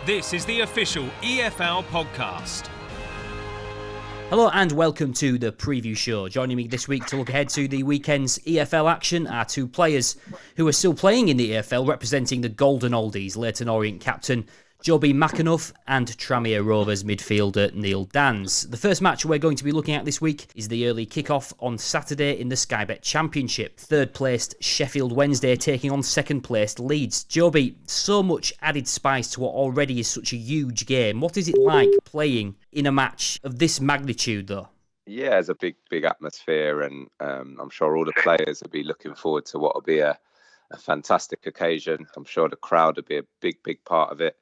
This is the official EFL Podcast. Hello and welcome to the preview show. Joining me this week to look ahead to the weekend's EFL action are two players who are still playing in the EFL, representing the Golden Oldies, Leyton Orient captain Jobi McAnuff and Tranmere Rovers midfielder Neil Dans. The first match we're going to be looking at this week is the early kick-off on Saturday in the Sky Bet Championship. Third-placed Sheffield Wednesday taking on second-placed Leeds. Jobi, so much added spice to what already is such a huge game. What is it like playing in a match of this magnitude, though? Yeah, it's a big atmosphere, and I'm sure all the players will be looking forward to what will be a fantastic occasion. I'm sure the crowd will be a big part of it.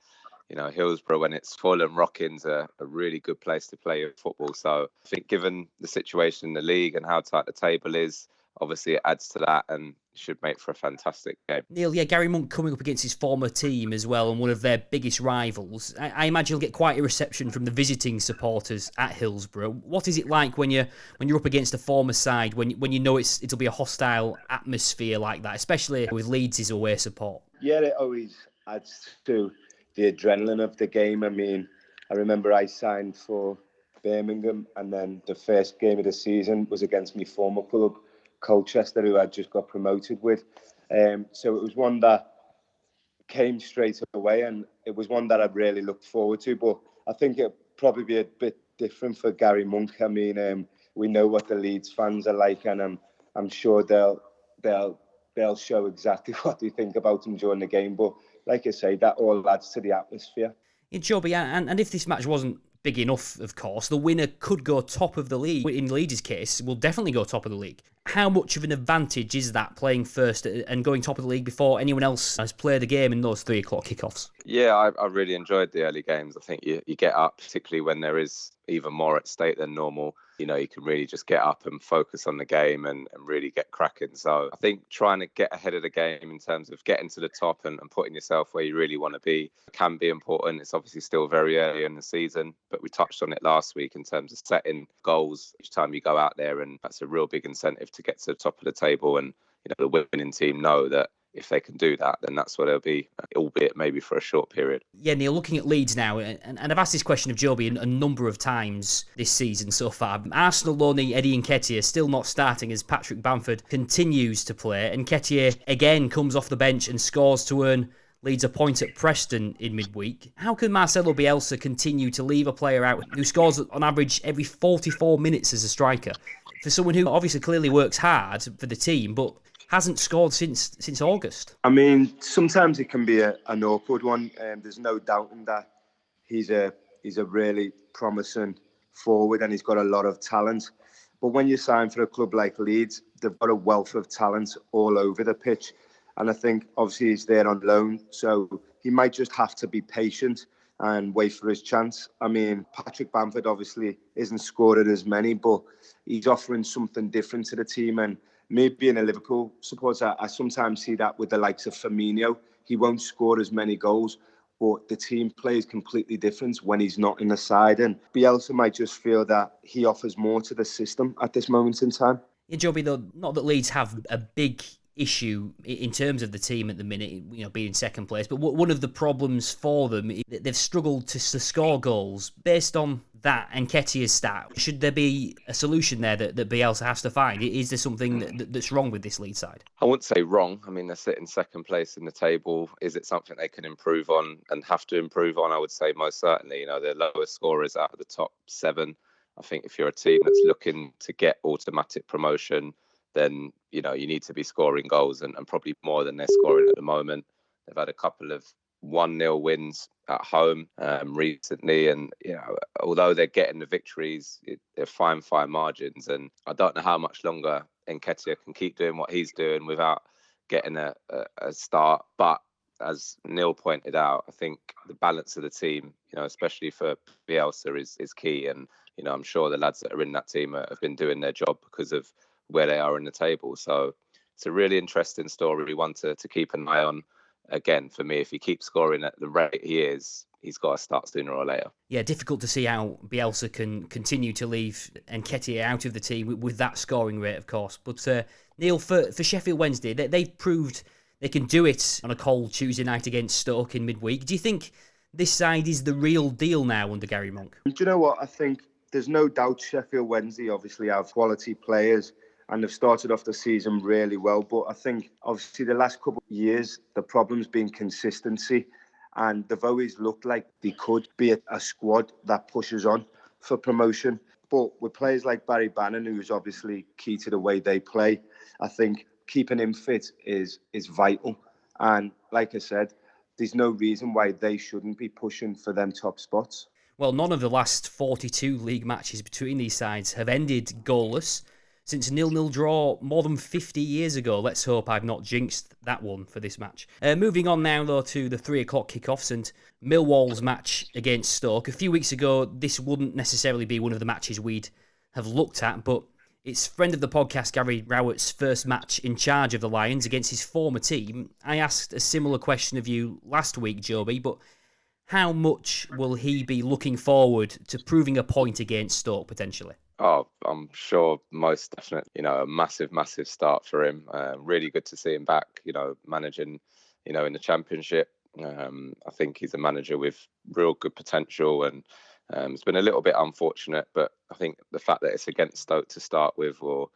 You know, Hillsborough, when it's full and rocking's a really good place to play football. So I think given the situation in the league and how tight the table is, obviously it adds to that and should make for a fantastic game. Neil, Garry Monk coming up against his former team as well and one of their biggest rivals. I imagine you'll get quite a reception from the visiting supporters at Hillsborough. What is it like when you're up against a former side, when you know it'll be a hostile atmosphere like that, especially with Leeds' away support? Yeah, it always adds to the adrenaline of the game. I mean, I remember I signed for Birmingham, and then the first game of the season was against my former club, Colchester, who I'd just got promoted with. So it was one that came straight away, and it was one that I really looked forward to. But I think it'll probably be a bit different for Garry Monk. I mean, we know what the Leeds fans are like, and I'm sure they'll show exactly what they think about him during the game. But like I say, that all adds to the atmosphere. Yeah, Jobi, and if this match wasn't big enough, of course, the winner could go top of the league. In Leeds' case, will definitely go top of the league. How much of an advantage is that, playing first and going top of the league before anyone else has played a game in those 3 o'clock kickoffs? Yeah, I really enjoyed the early games. I think you get up, particularly when there is even more at stake than normal. You know, you can really just get up and focus on the game and really get cracking. So I think trying to get ahead of the game in terms of getting to the top and putting yourself where you really want to be can be important. It's obviously still very early in the season, but we touched on it last week in terms of setting goals each time you go out there. And that's a real big incentive to get to the top of the table. And, you know, the winning team know that if they can do that, then that's what it'll be, albeit maybe for a short period. Yeah, Neil, looking at Leeds now, and I've asked this question of Jobi a number of times this season so far. Arsenal loanee Eddie Nketiah still not starting as Patrick Bamford continues to play. Nketiah again comes off the bench and scores to earn Leeds a point at Preston in midweek. How can Marcelo Bielsa continue to leave a player out who scores on average every 44 minutes as a striker? For someone who obviously clearly works hard for the team, but hasn't scored since August. I mean, sometimes it can be an awkward one. There's no doubting that he's a really promising forward and he's got a lot of talent. But when you sign for a club like Leeds, they've got a wealth of talent all over the pitch. And I think obviously he's there on loan, so he might just have to be patient and wait for his chance. I mean, Patrick Bamford obviously isn't scoring as many, but he's offering something different to the team. And me being a Liverpool supporter, I sometimes see that with the likes of Firmino. He won't score as many goals, but the team plays completely different when he's not in the side. And Bielsa might just feel that he offers more to the system at this moment in time. Yeah, Jobi, though, not that Leeds have a big issue in terms of the team at the minute, you know, being second place, but one of the problems for them, they've struggled to score goals. Based on that Nketiah's stat, should there be a solution there that Bielsa has to find? Is there something that's wrong with this Leeds side? I wouldn't say wrong. I mean, they're sitting second place in the table. Is it something they can improve on and have to improve on? I would say most certainly. You know, they're lowest scorers out of the top 7. I think if you're a team that's looking to get automatic promotion, then, you know, you need to be scoring goals and probably more than they're scoring at the moment. They've had a couple of 1-0 wins at home recently. And, you know, although they're getting the victories, they're fine margins. And I don't know how much longer Nketiah can keep doing what he's doing without getting a start. But as Neil pointed out, I think the balance of the team, you know, especially for Bielsa is key. And, you know, I'm sure the lads that are in that team have been doing their job because of where they are in the table. So it's a really interesting story, one to keep an eye on. Again, for me, if he keeps scoring at the rate he is, he's got to start sooner or later. Yeah, difficult to see how Bielsa can continue to leave Nketiah out of the team with that scoring rate, of course. But Neil, for Sheffield Wednesday, they've proved they can do it on a cold Tuesday night against Stoke in midweek. Do you think this side is the real deal now under Garry Monk? Do you know what? I think there's no doubt Sheffield Wednesday obviously have quality players and they've started off the season really well. But I think obviously the last couple of years, the problem's been consistency. And they've always looked like they could be a squad that pushes on for promotion. But with players like Barry Bannon, who's obviously key to the way they play, I think keeping him fit is vital. And like I said, there's no reason why they shouldn't be pushing for them top spots. Well, none of the last 42 league matches between these sides have ended goalless since a 0-0 draw more than 50 years ago. Let's hope I've not jinxed that one for this match. Moving on now, though, to the 3 o'clock kickoffs and Millwall's match against Stoke. A few weeks ago, this wouldn't necessarily be one of the matches we'd have looked at, but it's friend of the podcast, Gary Rowett's first match in charge of the Lions against his former team. I asked a similar question of you last week, Jobi, but how much will he be looking forward to proving a point against Stoke, potentially? Oh, I'm sure most definitely, a massive, massive start for him. Really good to see him back, managing, in the Championship. I think he's a manager with real good potential and it's been a little bit unfortunate, but I think the fact that it's against Stoke to start with will,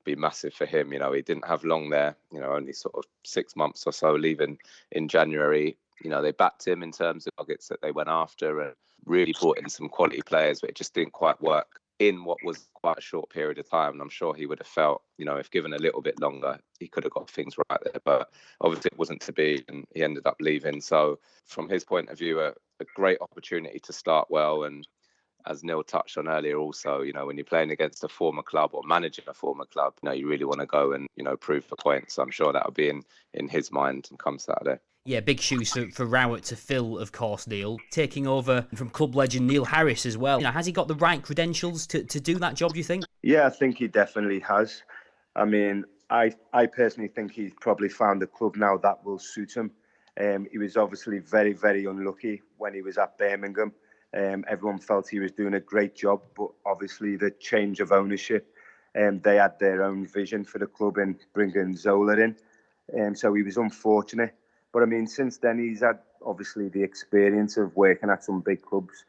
be massive for him. He didn't have long there, only sort of 6 months or so leaving in January. They backed him in terms of targets that they went after and really brought in some quality players, but it just didn't quite work in what was quite a short period of time. And I'm sure he would have felt, if given a little bit longer, he could have got things right there. But obviously it wasn't to be and he ended up leaving. So from his point of view, a great opportunity to start well. And as Neil touched on earlier also, when you're playing against a former club or managing a former club, you really want to go and, prove the point. So I'm sure that'll be in his mind come Saturday. Yeah, big shoes for Rowett to fill, of course, Neil. Taking over from club legend Neil Harris as well. Has he got the right credentials to do that job, do you think? Yeah, I think he definitely has. I mean, I personally think he's probably found a club now that will suit him. He was obviously very, very unlucky when he was at Birmingham. Everyone felt he was doing a great job, but obviously the change of ownership, they had their own vision for the club in bringing Zola in. So he was unfortunate. But I mean, since then, he's had obviously the experience of working at some big clubs,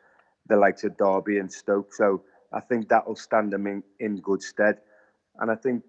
the likes of Derby and Stoke. So I think that will stand him in good stead. And I think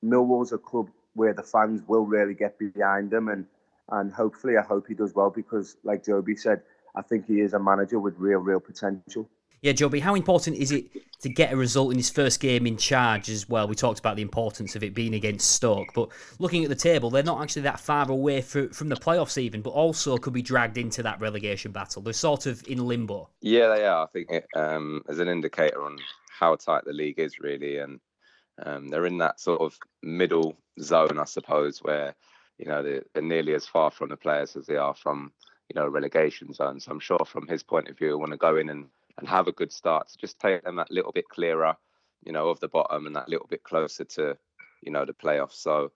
Millwall's a club where the fans will really get behind him. And hopefully, I hope he does well because, like Jobi said, I think he is a manager with real potential. Yeah, Jobi, how important is it to get a result in his first game in charge as well? We talked about the importance of it being against Stoke, but looking at the table, they're not actually that far away from the playoffs even, but also could be dragged into that relegation battle. They're sort of in limbo. Yeah, they are. I think it as an indicator on how tight the league is really, and they're in that sort of middle zone, I suppose, where they're nearly as far from the players as they are from relegation zone. So I'm sure from his point of view, he'll want to go in and have a good start to just take them that little bit clearer, of the bottom and that little bit closer to, the playoffs. So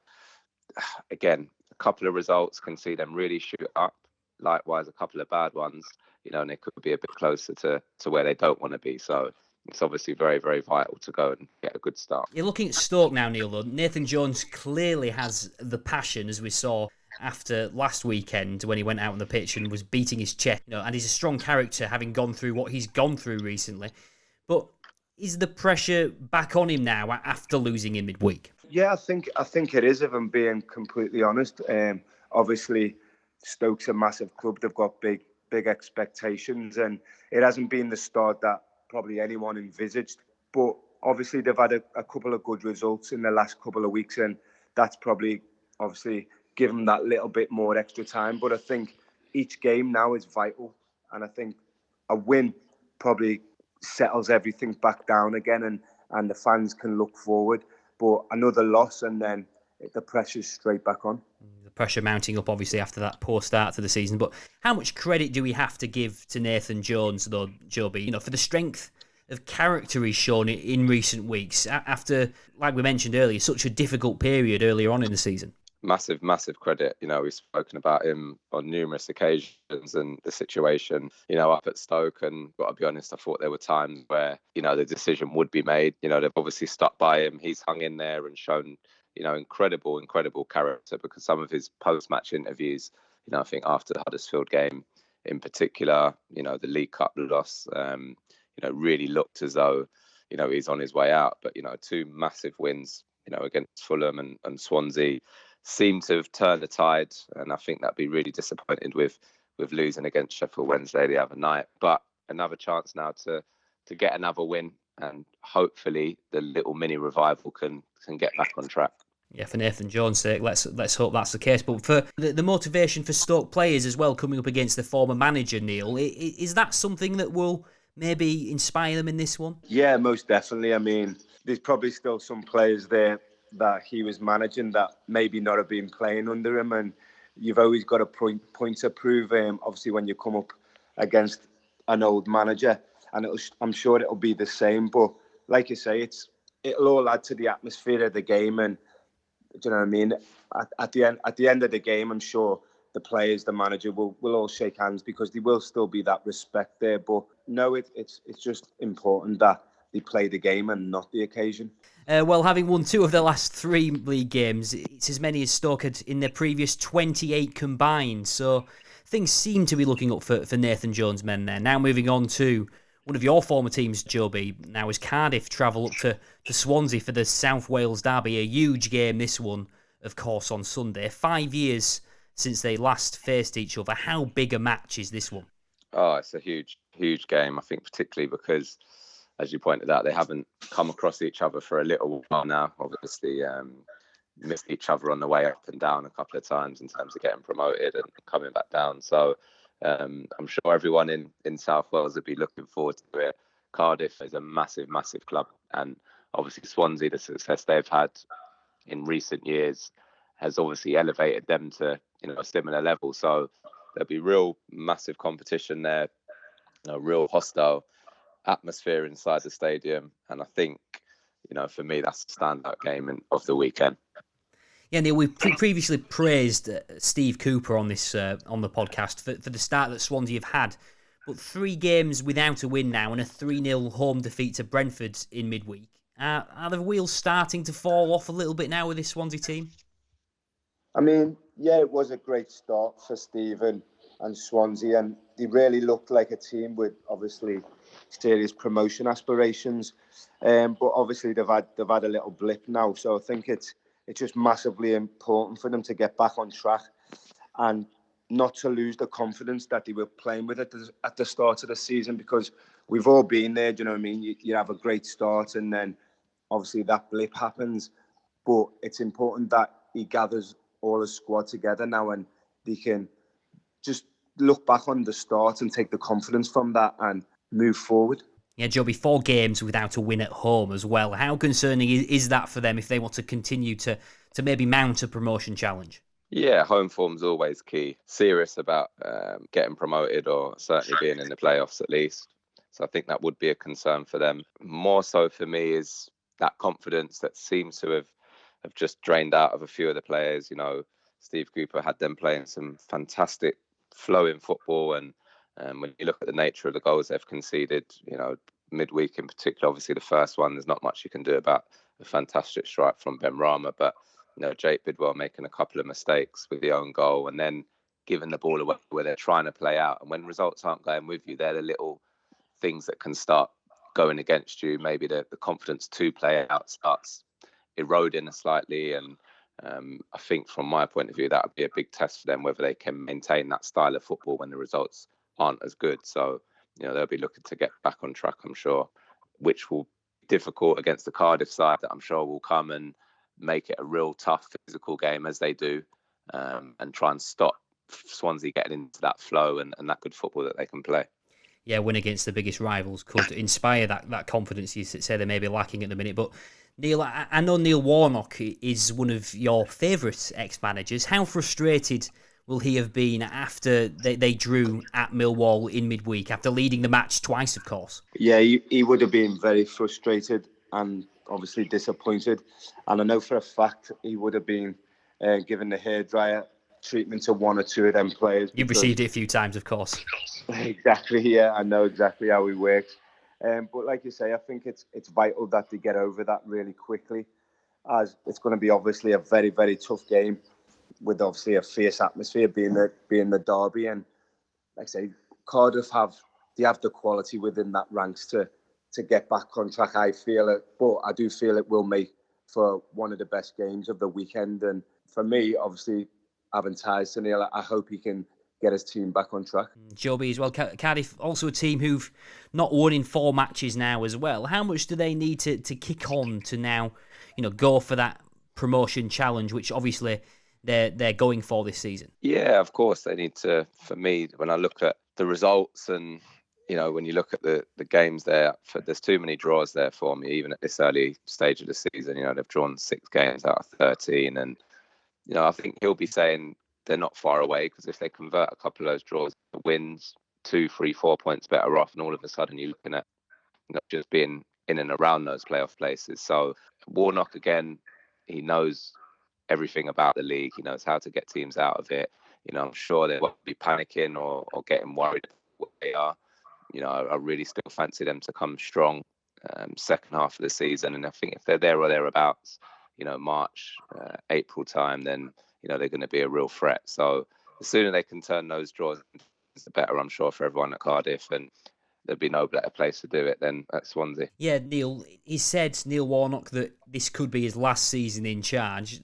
again, a couple of results can see them really shoot up. Likewise, a couple of bad ones, and they could be a bit closer to where they don't want to be. So it's obviously very, very vital to go and get a good start. You're looking at Stoke now, Neil, though. Nathan Jones clearly has the passion, as we saw after last weekend when he went out on the pitch and was beating his chest. And he's a strong character, having gone through what he's gone through recently. But is the pressure back on him now after losing in midweek? Yeah, I think it is, if I'm being completely honest. Obviously, Stoke's a massive club. They've got big expectations, and it hasn't been the start that probably anyone envisaged. But obviously, they've had a couple of good results in the last couple of weeks, and that's probably obviously given them that little bit more extra time. But I think each game now is vital, and I think a win probably settles everything back down again, and the fans can look forward. But another loss, and then the pressure's straight back on. The pressure mounting up, obviously, after that poor start to the season. But how much credit do we have to give to Nathan Jones, though, Jobi, for the strength of character he's shown in recent weeks after, like we mentioned earlier, such a difficult period earlier on in the season? Massive credit. We've spoken about him on numerous occasions and the situation, up at Stoke. And got to be honest, I thought there were times where, the decision would be made. They've obviously stuck by him. He's hung in there and shown, incredible character, because some of his post-match interviews, I think after the Huddersfield game, in particular, the League Cup loss, really looked as though, he's on his way out. But, 2 massive wins, against Fulham and Swansea seem to have turned the tide. And I think that'd be really disappointed with losing against Sheffield Wednesday the other night. But another chance now to get another win, and hopefully the little mini revival can get back on track. Yeah, for Nathan Jones' sake, let's hope that's the case. But for the motivation for Stoke players as well, coming up against the former manager, Neil, is that something that will maybe inspire them in this one? Yeah, most definitely. I mean, there's probably still some players there that he was managing that maybe not have been playing under him, and you've always got a point to prove. Obviously, when you come up against an old manager, and I'm sure it'll be the same. But like you say, it'll all add to the atmosphere of the game, and do you know what I mean? At the end of the game, I'm sure the players, the manager will all shake hands, because there will still be that respect there. But no, it's just important that they play the game and not the occasion. Well, having won 2 of their last 3 league games, it's as many as Stoke had in their previous 28 combined. So things seem to be looking up for Nathan Jones' men there. Now moving on to one of your former teams, Jobi. Now as Cardiff travel up to Swansea for the South Wales Derby, a huge game this one, of course, on Sunday. 5 years since they last faced each other. How big a match is this one? Oh, it's a huge, huge game, I think, particularly because, as you pointed out, they haven't come across each other for a little while now. Obviously, missed each other on the way up and down a couple of times in terms of getting promoted and coming back down. So I'm sure everyone in South Wales would be looking forward to it. Cardiff is a massive, massive club. And obviously Swansea, the success they've had in recent years has obviously elevated them to a similar level. So there'll be real massive competition there, real hostile atmosphere inside the stadium. And I think, for me, that's the standout game of the weekend. Yeah, Neil, we've previously praised Steve Cooper on this on the podcast for the start that Swansea have had. But 3 games without a win now and a 3-0 home defeat to Brentford in midweek. Are the wheels starting to fall off a little bit now with this Swansea team? I mean, yeah, it was a great start for Stephen and Swansea, and they really looked like a team with obviously serious promotion aspirations. But obviously they've had a little blip now, so I think it's just massively important for them to get back on track and not to lose the confidence that they were playing with at the start of the season, because we've all been there. Do you know what I mean? You have a great start and then obviously that blip happens, but it's important that he gathers all his squad together now and they can just look back on the start and take the confidence from that and move forward. Yeah, Jobi, 4 games without a win at home as well. How concerning is that for them if they want to continue to maybe mount a promotion challenge? Yeah, home form's always key. Serious about getting promoted or certainly being in the playoffs at least. So I think that would be a concern for them. More so for me is that confidence that seems to have just drained out of a few of the players. Steve Cooper had them playing some fantastic flowing football, and when you look at the nature of the goals they've conceded, midweek in particular, obviously the first one, there's not much you can do about a fantastic strike from Ben Rama, but Jake Bidwell making a couple of mistakes with the own goal and then giving the ball away where they're trying to play out. And when results aren't going with you, they're the little things that can start going against you. Maybe the confidence to play out starts eroding slightly. And I think from my point of view, that would be a big test for them, whether they can maintain that style of football when the results aren't as good. So, they'll be looking to get back on track, I'm sure, which will be difficult against the Cardiff side that I'm sure will come and make it a real tough physical game as they do, and try and stop Swansea getting into that flow and that good football that they can play. Yeah, win against the biggest rivals could inspire that confidence you say they may be lacking at the minute. But Neil, I know Neil Warnock is one of your favourite ex-managers. How frustrated will he have been after they drew at Millwall in midweek, after leading the match twice, of course? Yeah, he would have been very frustrated and obviously disappointed. And I know for a fact he would have been given the hairdryer treatment to 1 or 2 of them players. You've received it a few times, of course. Exactly, yeah, I know exactly how he works. But like you say, I think it's vital that they get over that really quickly, as it's going to be obviously a very, very tough game with obviously a fierce atmosphere being the derby. And like I say, Cardiff have the quality within that ranks to get back on track. I feel it, but I do feel it will make for one of the best games of the weekend. And for me, obviously, having ties to Neil, I hope he can get his team back on track. Jobi as well. Cardiff, also a team who've not won in 4 matches now as well. How much do they need to kick on to now, go for that promotion challenge, which obviously they're going for this season? Yeah, of course they need to. For me, when I look at the results and when you look at the games there, there's too many draws there for me. Even at this early stage of the season, they've drawn 6 games out of 13, and I think he'll be saying they're not far away, because if they convert a couple of those draws to wins, 2, 3, 4 points better off, and all of a sudden you're looking at just being in and around those playoff places. So Warnock, again, he knows everything about the league. He knows how to get teams out of it. I'm sure they won't be panicking or getting worried what they are. I really still fancy them to come strong second half of the season. And I think if they're there or thereabouts, March, April time, then, they're going to be a real threat. So the sooner they can turn those draws, the better, I'm sure, for everyone at Cardiff. And there'd be no better place to do it than at Swansea. Yeah, Neil, he said, Neil Warnock, that this could be his last season in charge.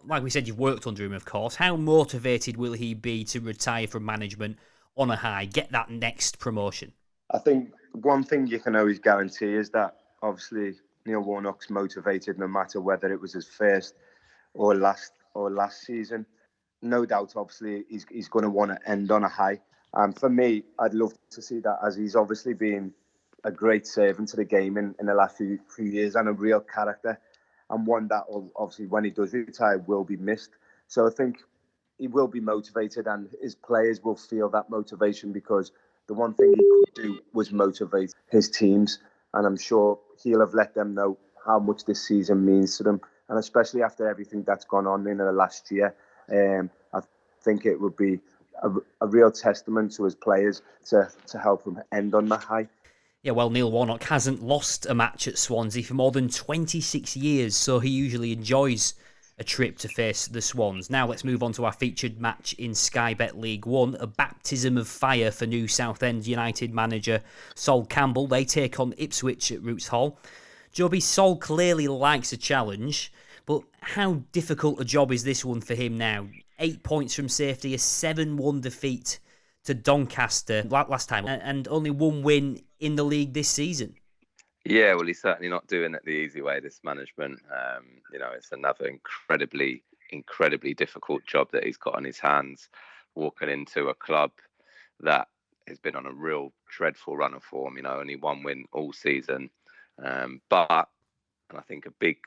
Like we said, you've worked under him, of course. How motivated will he be to retire from management on a high, get that next promotion? I think one thing you can always guarantee is that, obviously, Neil Warnock's motivated no matter whether it was his first or last season. No doubt, obviously, he's going to want to end on a high. And for me, I'd love to see that, as he's obviously been a great servant to the game in the last few years, and a real character, and one that will, obviously, when he does retire, will be missed. So I think he will be motivated, and his players will feel that motivation, because the one thing he could do was motivate his teams, and I'm sure he'll have let them know how much this season means to them, and especially after everything that's gone on in the last year. I think it would be a real testament to his players to help him end on that high. Yeah, well, Neil Warnock hasn't lost a match at Swansea for more than 26 years, so he usually enjoys a trip to face the Swans. Now let's move on to our featured match in Sky Bet League One, a baptism of fire for new Southend United manager Sol Campbell. They take on Ipswich at Roots Hall. Jobi, Sol clearly likes a challenge, but how difficult a job is this one for him now? 8 points from safety, a 7-1 defeat to Doncaster last time, and only 1 win in the league this season. Yeah, well, he's certainly not doing it the easy way, this management. It's another incredibly difficult job that he's got on his hands, walking into a club that has been on a real dreadful run of form, only 1 win all season. But I think a big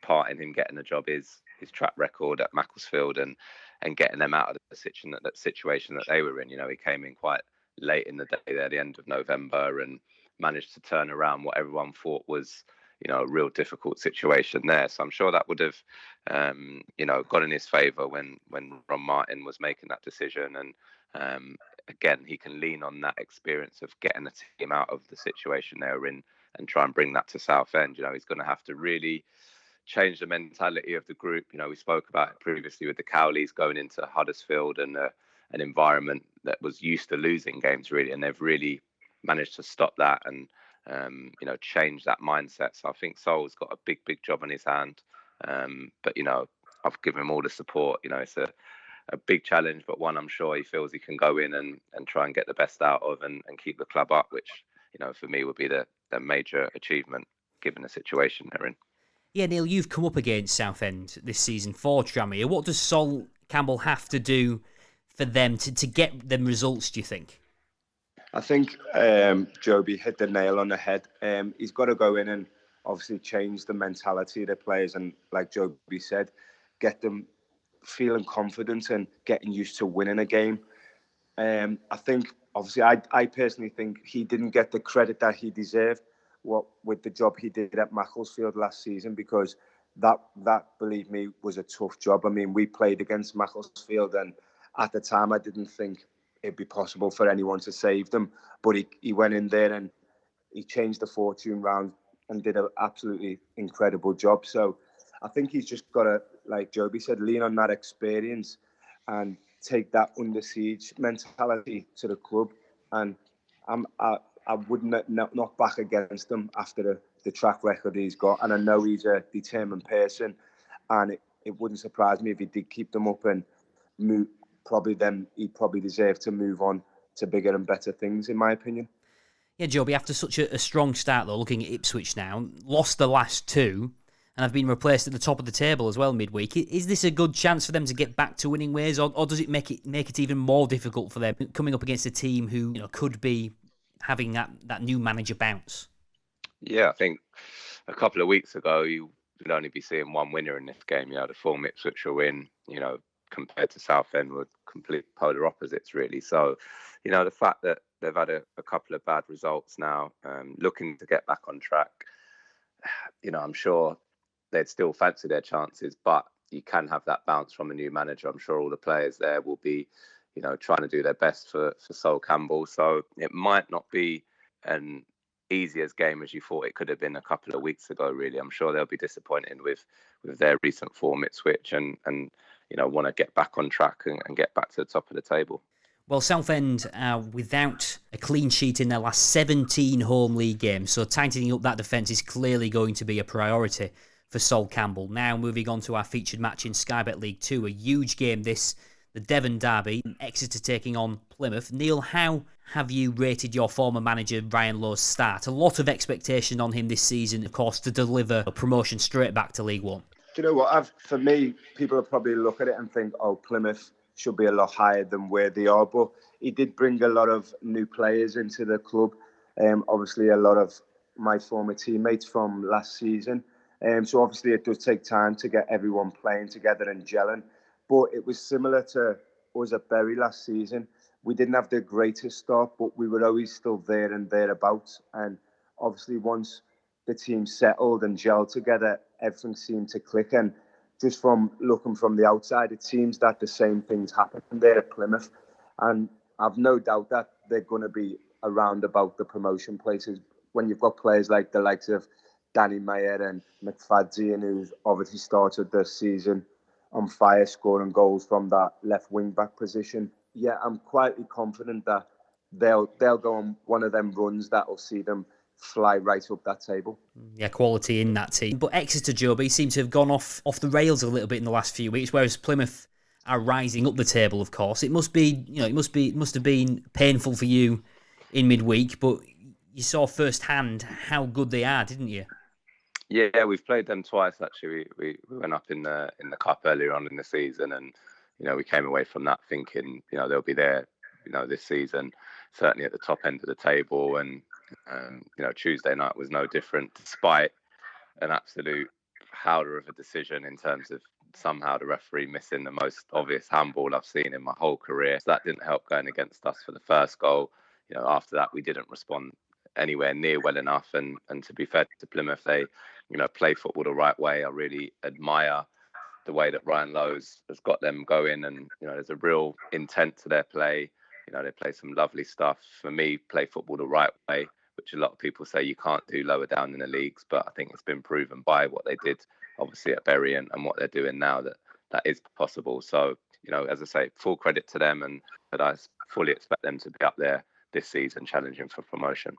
part in him getting the job is his track record at Macclesfield and getting them out of the situation that they were in. He came in quite late in the day there, the end of November, and managed to turn around what everyone thought was, a real difficult situation there. So I'm sure that would have, gone in his favour when Ron Martin was making that decision. And again, he can lean on that experience of getting the team out of the situation they were in and try and bring that to Southend. He's going to have to really change the mentality of the group. We spoke about it previously with the Cowleys going into Huddersfield and an environment that was used to losing games, really, and they've really managed to stop that and change that mindset. So I think Sol's got a big job on his hand, but I've given him all the support. It's a big challenge, but one I'm sure he feels he can go in and try and get the best out of and keep the club up, which for me would be the major achievement given the situation they're in. Yeah, Neil, you've come up against Southend this season for Tranmere. What does Sol Campbell have to do for them to get them results, do you think? I think Jobi hit the nail on the head. He's got to go in and obviously change the mentality of the players, and like Jobi said, get them feeling confident and getting used to winning a game. I think, obviously, I personally think he didn't get the credit that he deserved with the job he did at Macclesfield last season, because that, believe me, was a tough job. I mean, we played against Macclesfield, and at the time I didn't think it'd be possible for anyone to save them. But he went in there and he changed the fortune round and did an absolutely incredible job. So I think he's just got to, like Jobi said, lean on that experience and take that under siege mentality to the club, and I wouldn't not back against him after the track record he's got, and I know he's a determined person, and it wouldn't surprise me if he did keep them up and move. He'd probably deserve to move on to bigger and better things, in my opinion. Yeah, Jobi, after such a strong start, though, looking at Ipswich now, lost the last two, and have been replaced at the top of the table as well midweek. Is this a good chance for them to get back to winning ways, or does it make it even more difficult for them coming up against a team who could be having that new manager bounce? Yeah, I think a couple of weeks ago you would only be seeing one winner in this game. The form Ipswich will win, compared to Southend were complete polar opposites, really. So, the fact that they've had a couple of bad results now, looking to get back on track, I'm sure they'd still fancy their chances, but you can have that bounce from a new manager. I'm sure all the players there will be, trying to do their best for Sol Campbell. So it might not be an easiest game as you thought it could have been a couple of weeks ago, really. I'm sure they'll be disappointed with their recent form at Ipswich and want to get back on track and get back to the top of the table. Well, Southend are without a clean sheet in their last 17 home league games, so tightening up that defence is clearly going to be a priority for Sol Campbell. Now moving on to our featured match in Sky Bet League 2, a huge game this, the Devon Derby, Exeter taking on Plymouth. Neil, how have you rated your former manager Ryan Lowe's start? A lot of expectation on him this season, of course, to deliver a promotion straight back to League One. Do you know what? For me, people will probably look at it and think, Plymouth should be a lot higher than where they are. But he did bring a lot of new players into the club. Obviously, a lot of my former teammates from last season. So obviously, it does take time to get everyone playing together and gelling. But it was similar to us at Bury last season. We didn't have the greatest start, but we were always still there and thereabouts. And obviously, once the team settled and gelled together, everything seemed to click. And just from looking from the outside, it seems that the same things happened there at Plymouth. And I've no doubt that they're going to be around about the promotion places when you've got players like the likes of Danny Meyer and McFadzean, who's obviously started the season on fire, scoring goals from that left wing-back position. Yeah, I'm quietly confident that they'll go on one of them runs that will see them fly right up that table. Yeah, quality in that team. But Exeter, Jobi, seem to have gone off the rails a little bit in the last few weeks, whereas Plymouth are rising up the table, of course. It must have been painful for you in midweek, but you saw firsthand how good they are, didn't you? Yeah, we've played them twice actually. We went up in the cup earlier on in the season, and we came away from that thinking they'll be there this season, certainly at the top end of the table. And Tuesday night was no different, despite an absolute howler of a decision in terms of somehow the referee missing the most obvious handball I've seen in my whole career. So that didn't help going against us for the first goal. After that we didn't respond anywhere near well enough. And to be fair to Plymouth, they play football the right way. I really admire the way that Ryan Lowe's has got them going, and there's a real intent to their play. They play some lovely stuff. For me, play football the right way, which a lot of people say you can't do lower down in the leagues, but I think it's been proven by what they did obviously at Bury and what they're doing now that is possible. So as I say, full credit to them, and that I fully expect them to be up there this season challenging for promotion.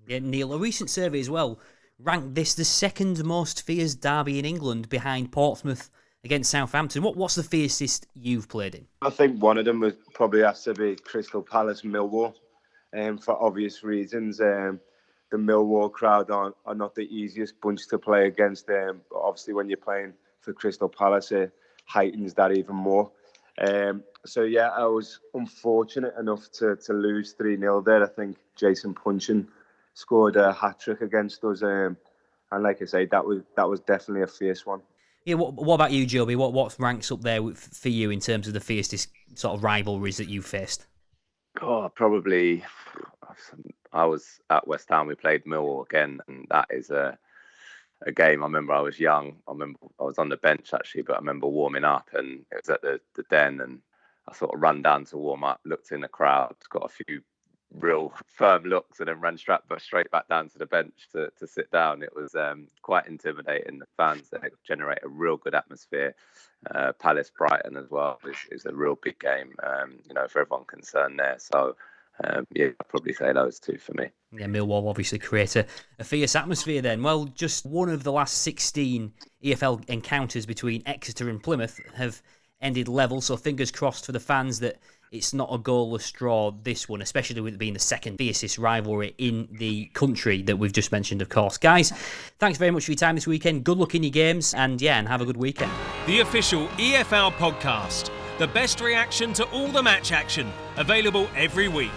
Yeah, Neil, a recent survey as well ranked this the second most fierce derby in England, behind Portsmouth against Southampton. What's the fiercest you've played in? I think one of them probably has to be Crystal Palace Millwall, for obvious reasons. The Millwall crowd are not the easiest bunch to play against. But obviously, when you're playing for Crystal Palace, it heightens that even more. So yeah, I was unfortunate enough to lose 3-0 there. I think Jason Punchin scored a hat-trick against us, and like I say, that was definitely a fierce one. Yeah, what about you, Jobi? What ranks up there for you in terms of the fiercest sort of rivalries that you've faced? Probably. I was at West Ham. We played Millwall again, and that is a game. I remember I was young. I remember I was on the bench actually, but I remember warming up, and it was at the Den, and I sort of ran down to warm up, looked in the crowd, got a few real firm looks and then ran straight back down to the bench to sit down. It was quite intimidating. The fans that generate a real good atmosphere. Palace Brighton as well is a real big game, for everyone concerned there. So I'd probably say those two for me. Yeah, Millwall obviously create a fierce atmosphere then. Well, just one of the last 16 EFL encounters between Exeter and Plymouth have ended level, so fingers crossed for the fans that it's not a goalless draw, this one, especially with it being the second fiercest rivalry in the country that we've just mentioned, of course. Guys, thanks very much for your time this weekend. Good luck in your games, and have a good weekend. The official EFL Podcast. The best reaction to all the match action. Available every week.